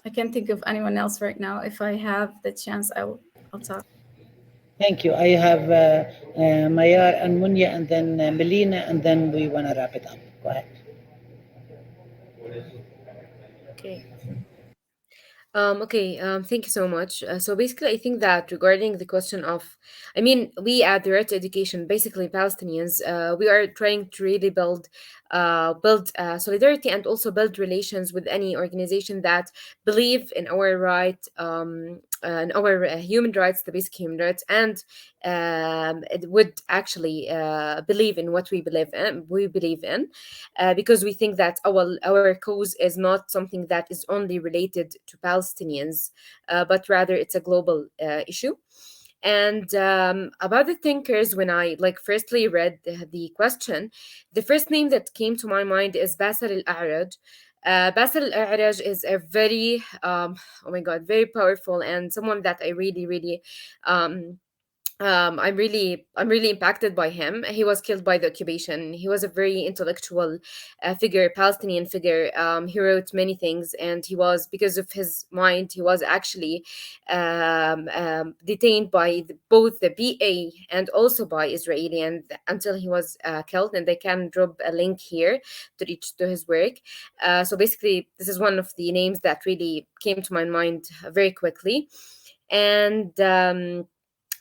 I can't think of anyone else right now. If I have the chance, I'll talk. Thank you. I have Mayar and Munya, and then Melina, and then we want to wrap it up. Go ahead. Okay. Thank you so much. So basically, I think that regarding the question of, I mean, we at the Right to Education, basically Palestinians, we are trying to really build solidarity and also build relations with any organization that believe in our right, in our human rights, the basic human rights, and it would actually believe in what we believe in. Because we think that our cause is not something that is only related to Palestinians, but rather it's a global issue. And about the thinkers, when I firstly read the question, the first name that came to my mind is Basel al-A'raj. Basel al-A'raj is a very, oh my God, very powerful, and someone that I really, really I'm really impacted by him. He was killed by the occupation. He was a very intellectual figure, Palestinian figure. He wrote many things, and he was, because of his mind, he was actually detained by both the BA and also by Israeli, and until he was killed. And they can drop a link here to reach to his work. So basically, this is one of the names that really came to my mind very quickly. And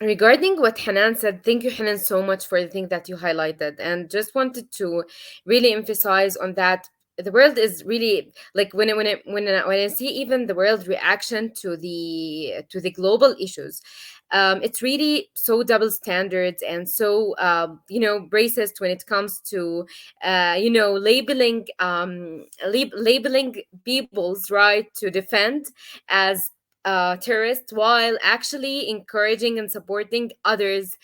regarding what Hanan said, thank you, Hanan, so much for the thing that you highlighted, and just wanted to really emphasize on that. The world is really when I see even the world reaction to the global issues, it's really so double standards and so racist when it comes to labeling labeling people's right to defend as terrorists, while actually encouraging and supporting others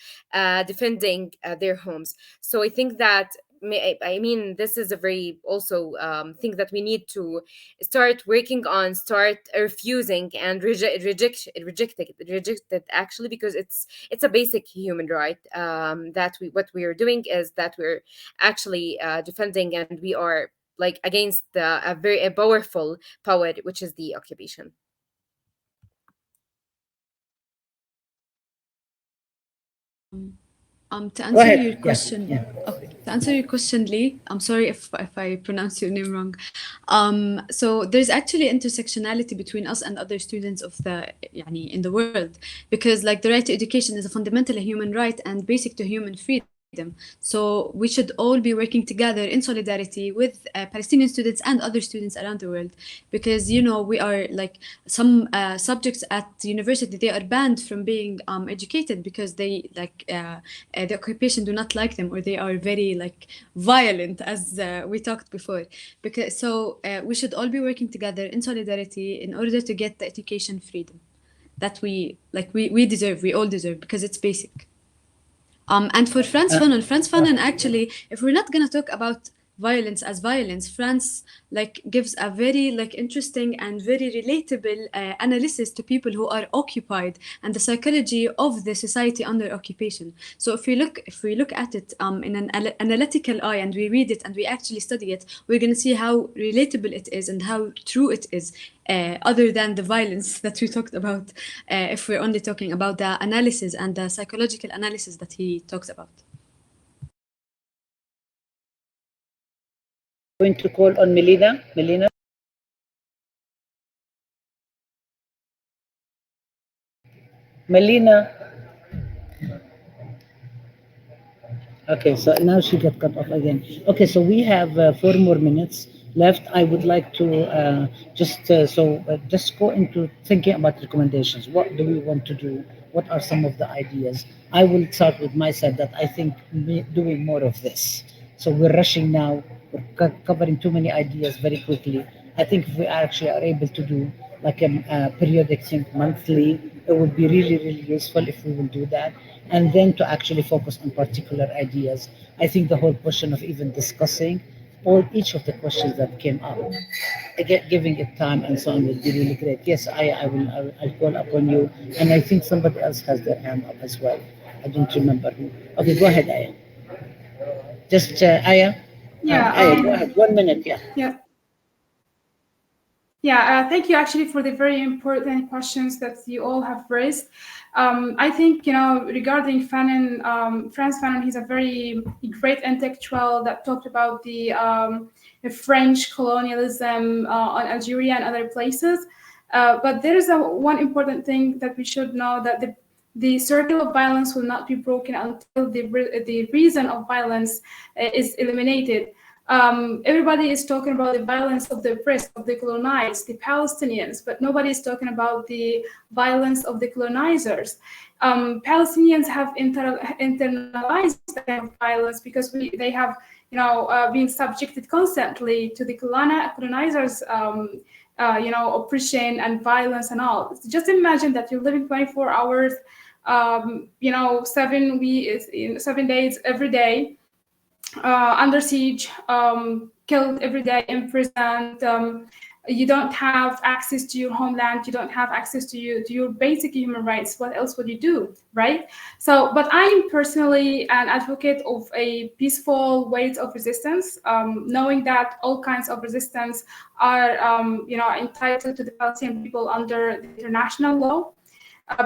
defending their homes. So I think that, I mean, this is a very also thing that we need to start working on, start refusing and reject it actually, because it's a basic human right, that what we are doing is that we're actually defending, and we are against a very powerful power, which is the occupation. To answer your question, to answer your question, Lee, I'm sorry if I pronounce your name wrong. So there's actually intersectionality between us and other students of in the world, because the right to education is a fundamental human right and basic to human freedom. So we should all be working together in solidarity with Palestinian students and other students around the world, because we are some subjects at the university, they are banned from being educated because they the occupation do not like them, or they are very violent, as we talked before. Because we should all be working together in solidarity in order to get the education freedom that we deserve, we all deserve, because it's basic. And for Frantz Fanon, actually, if we're not going to talk about violence as violence, Frantz gives a very interesting and very relatable analysis to people who are occupied and the psychology of the society under occupation. So if we look at it in an analytical eye, and we read it and we actually study it, we're going to see how relatable it is and how true it is. Other than the violence that we talked about, if we're only talking about the analysis and the psychological analysis that he talks about. Going to call on Melina. Okay, so now she got cut off again. Okay, so we have 4 more minutes left. I would like to just go into thinking about recommendations. What do we want to do? What are some of the ideas? I will start with my side, that I think doing more of this. So we're rushing now. We're covering too many ideas very quickly. I think if we actually are able to do a periodic thing monthly, it would be really, really useful if we will do that. And then to actually focus on particular ideas. I think the whole question of even discussing each of the questions that came up, again, giving it time and so on would be really great. Yes, I'll call upon you, and I think somebody else has their hand up as well. I don't remember who. Okay, go ahead, Aya. Just Aya. Yeah. Aya, go ahead. 1 minute. Yeah. Yeah. Yeah, thank you actually for the very important questions that you all have raised. I think, regarding Fanon, Frantz Fanon, he's a very great intellectual that talked about the French colonialism on Algeria and other places. But there is one important thing that we should know, that the circle of violence will not be broken until the reason of violence is eliminated. Everybody is talking about the violence of the oppressed, of the colonized, the Palestinians, but nobody is talking about the violence of the colonizers. Palestinians have internalized violence because they have, been subjected constantly to the colonizers' oppression and violence and all. Just imagine that you're living 24 hours, 7 days every day, under siege, killed every day, imprisoned. You don't have access to your homeland. You don't have access to your basic human rights. What else would you do, right? So, but I am personally an advocate of a peaceful ways of resistance, knowing that all kinds of resistance are, entitled to the Palestinian people under the international law.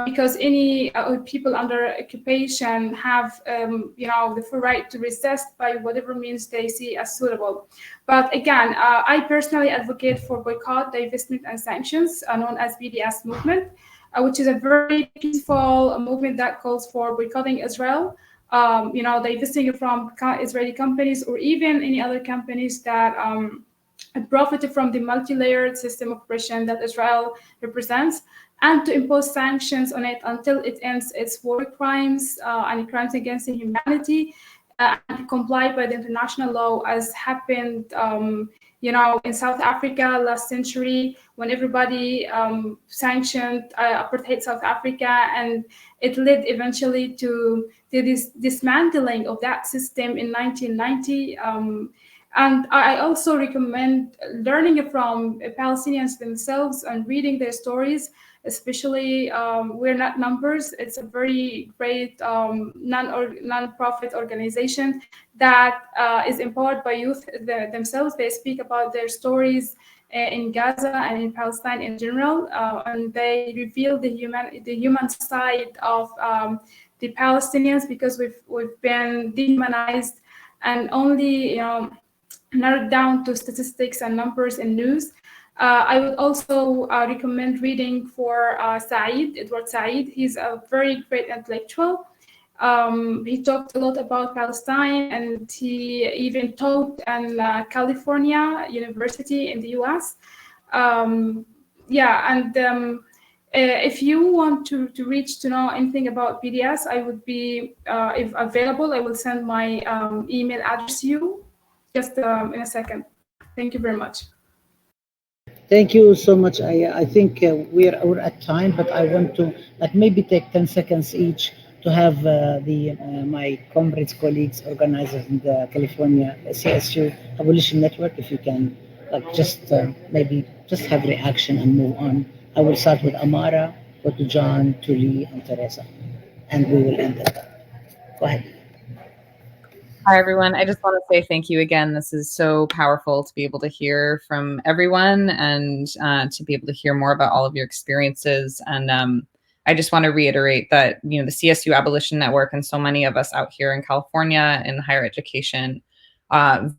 Because any people under occupation have, the full right to resist by whatever means they see as suitable. But again, I personally advocate for boycott, divestment, and sanctions, known as Bds Movement, which is a very peaceful movement that calls for boycotting Israel, divesting from Israeli companies or even any other companies that profited from the multi-layered system of oppression that Israel represents, and to impose sanctions on it until it ends its war crimes and crimes against humanity, and comply by the international law, as happened, in South Africa last century, when everybody sanctioned apartheid South Africa, and it led eventually to this dismantling of that system in 1990. And I also recommend learning from Palestinians themselves and reading their stories, especially We're Not Numbers. It's a very great non-profit organization that is empowered by youth themselves. They speak about their stories in Gaza and in Palestine in general, and they reveal the human side of the Palestinians, because we've been dehumanized and only narrowed down to statistics and numbers and news. I would also recommend reading for Edward Said. He's a very great intellectual. He talked a lot about Palestine, and he even taught in California University in the US. If you want to know anything about BDS, I would be, if available, I will send my email address to you just in a second. Thank you very much. Thank you so much. I think we're at time, but I want to maybe take 10 seconds each to have my comrades, colleagues, organizers in the California Csu Abolition Network, if you can maybe just have reaction and move on. I will start with Amara, go to John, to Lee, and Teresa, and we will end it. Go ahead. Hi, everyone. I just want to say thank you again. This is so powerful to be able to hear from everyone and to be able to hear more about all of your experiences. And I just want to reiterate that, the CSU Abolition Network and so many of us out here in California in higher education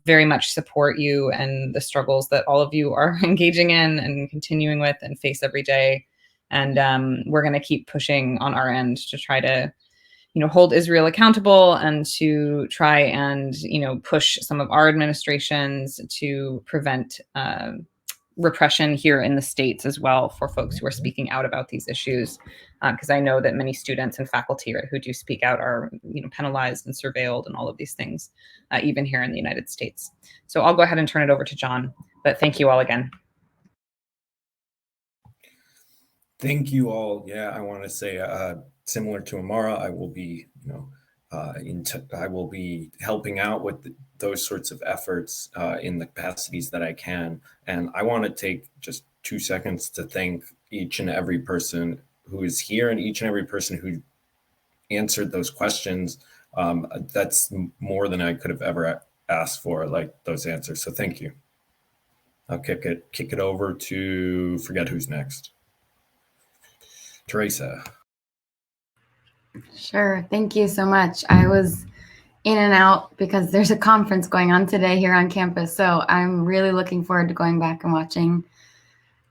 very much support you and the struggles that all of you are engaging in and continuing with and face every day. And we're going to keep pushing on our end to try to hold Israel accountable and to try and, push some of our administrations to prevent repression here in the States as well for folks who are speaking out about these issues. Because I know that many students and faculty who do speak out are, penalized and surveilled and all of these things, even here in the United States. So I'll go ahead and turn it over to John, but thank you all again. Thank you all. Yeah, I want to say, similar to Amara, I will be, I will be helping out with those sorts of efforts in the capacities that I can. And I want to take just 2 seconds to thank each and every person who is here and each and every person who answered those questions. That's more than I could have ever asked for, like those answers. So thank you. I'll kick it over to, forget who's next. Teresa. Sure. Thank you so much. I was in and out because there's a conference going on today here on campus. So I'm really looking forward to going back and watching,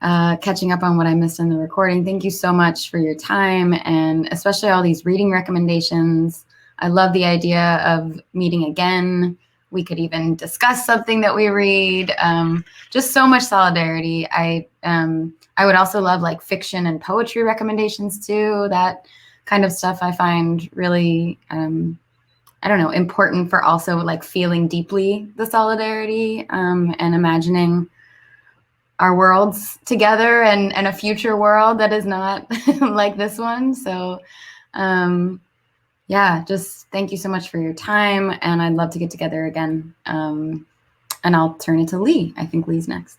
catching up on what I missed in the recording. Thank you so much for your time, and especially all these reading recommendations. I love the idea of meeting again. We could even discuss something that we read. Just so much solidarity. I would also love like fiction and poetry recommendations too. That kind of stuff I find really, I don't know, important for also like feeling deeply the solidarity and imagining our worlds together and a future world that is not like this one. So yeah, just thank you so much for your time, and I'd love to get together again. And I'll turn it to Lee. I think Lee's next.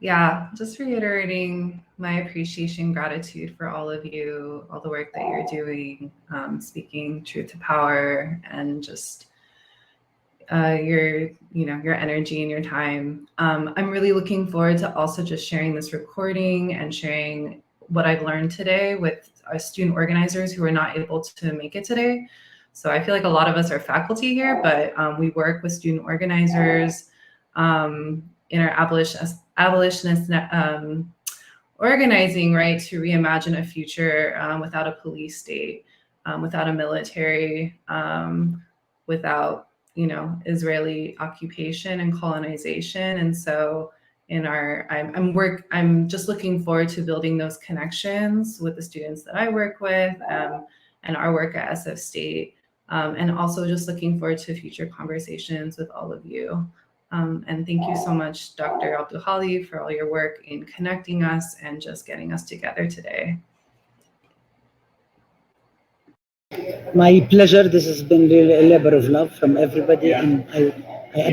Yeah, just reiterating my appreciation, gratitude for all of you, all the work that you're doing, speaking truth to power, and just your energy and your time. I'm really looking forward to also just sharing this recording and sharing what I've learned today with our student organizers who are not able to make it today. So I feel like a lot of us are faculty here, but we work with student organizers in our abolitionist organizing, right, to reimagine a future without a police state, without a military, without, Israeli occupation and colonization. And so I'm just looking forward to building those connections with the students that I work with and our work at SF State, and also just looking forward to future conversations with all of you. And thank you so much, Dr. Abdulhali, for all your work in connecting us and just getting us together today. My pleasure. This has been really a labor of love from everybody, and I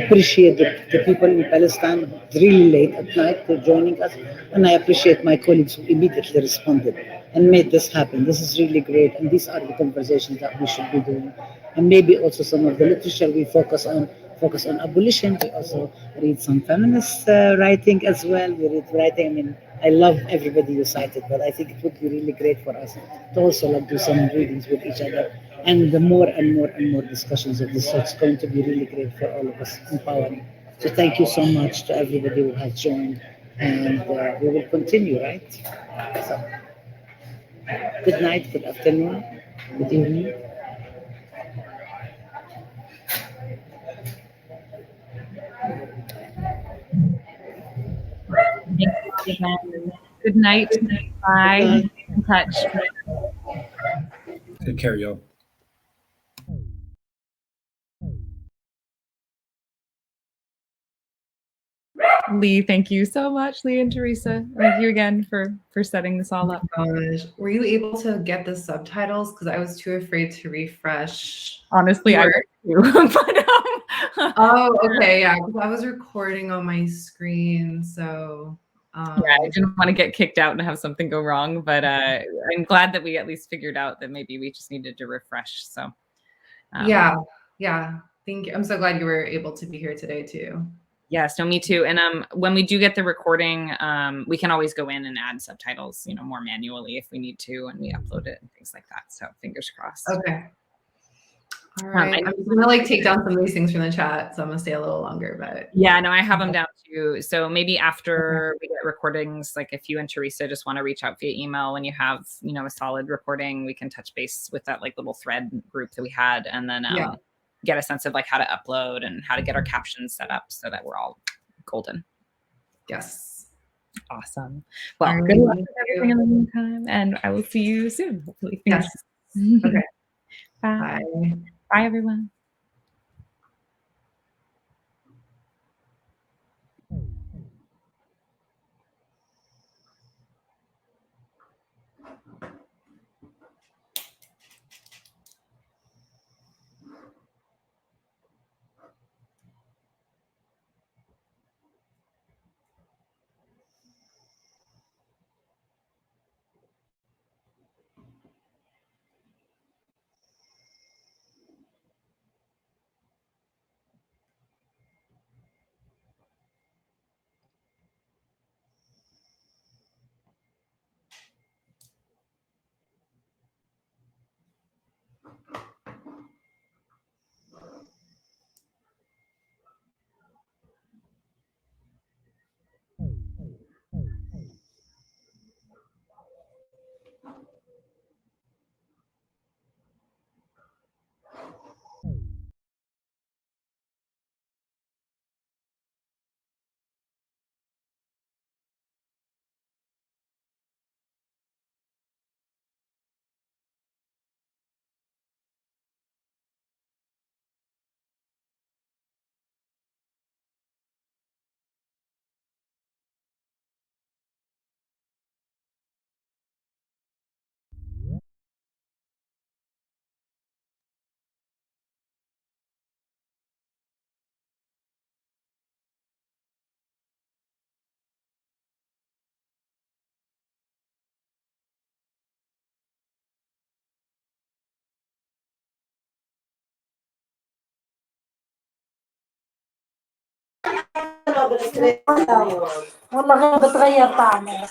appreciate the people in Palestine really late at night for joining us, and I appreciate my colleagues who immediately responded and made this happen. This is really great, and these are the conversations that we should be doing. And maybe also some of the literature we focus on abolition. We also read some feminist writing as well. We read writing. I mean, I love everybody you cited, but I think it would be really great for us to also like do some readings with each other. And the more and more discussions of this sort is going to be really great for all of us, empowering. So thank you so much to everybody who has joined, and we will continue, right? So, good night, good afternoon, good evening. Good night. Bye. In touch. Take care, y'all. Lee, thank you so much, Lee and Teresa. Thank you again for setting this all up. Gosh, were you able to get the subtitles? Because I was too afraid to refresh. Honestly, I were too. But, oh, okay, yeah, because I was recording on my screen, so. Yeah, I didn't want to get kicked out and have something go wrong, but I'm glad that we at least figured out that maybe we just needed to refresh. So, yeah, thank you. I'm so glad you were able to be here today too. Yes, no, me too. And when we do get the recording, we can always go in and add subtitles, more manually if we need to, and we upload it and things like that. So fingers crossed. Okay. All right. I'm gonna take down some of these things from the chat, so I'm gonna stay a little longer. But yeah, no, I have them down too. So maybe after we get recordings, like if you and Teresa just want to reach out via email when you have, a solid recording, we can touch base with that like little thread group that we had, and then get a sense of like how to upload and how to get our captions set up so that we're all golden. Yes. Awesome. Well, good luck with everything in the meantime, and I will see you soon. Hopefully. Yes. Okay. Bye. Bye, everyone. والله غير بتغير طعمه.